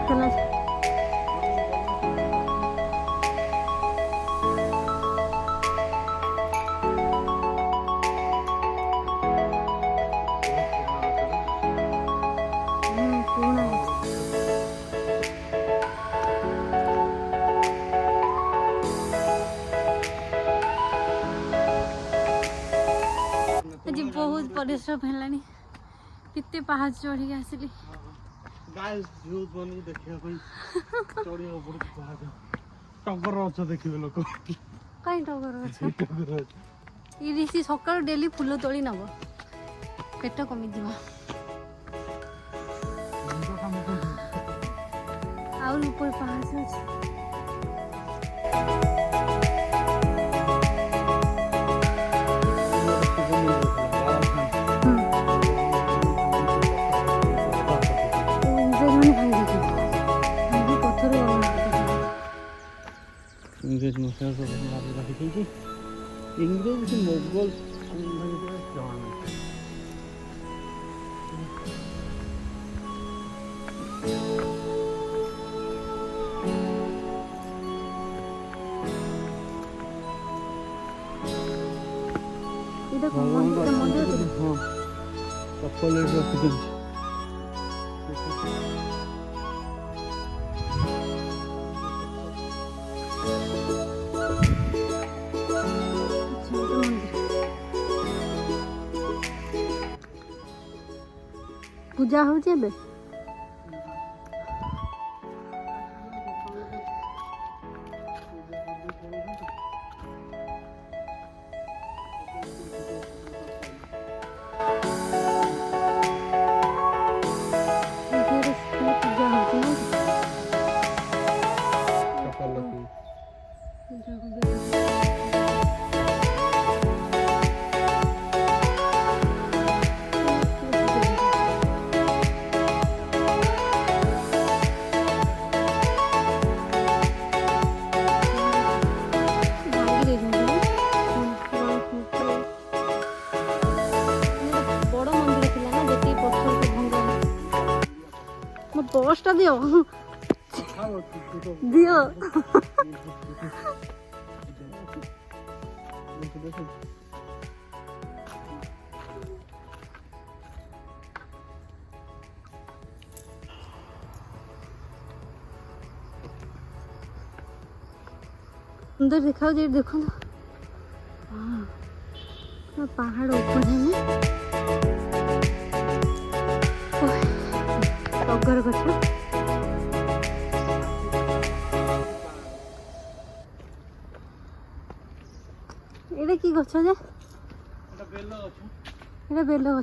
ଖେଲା आज बहुत परिश्रम है कितने पहाड़ चढ़ी आसली गाइस व्यूज बनी देखिया कोई चढ़ी ऊपर पहाड़ टगर अच्छा देखिबे लोक कहीं टगर अच्छा टगर ये ऋषि सकाळ डेली फूल तोड़ी नब पेट कमी दिवा और ऊपर पहाड़ से अछि इंग्रेज मुसलमान को मार रखी थी इंग्रेज से मुगल जमाना इधर मंदिर हां कपल रखी पूजा होचे बे बसटा दियो दियो अंदर दिखाओ जी देखो ना पहाड़ ऊपर है ना टगर गछ এটা কি গছ যে এটা বেল গছ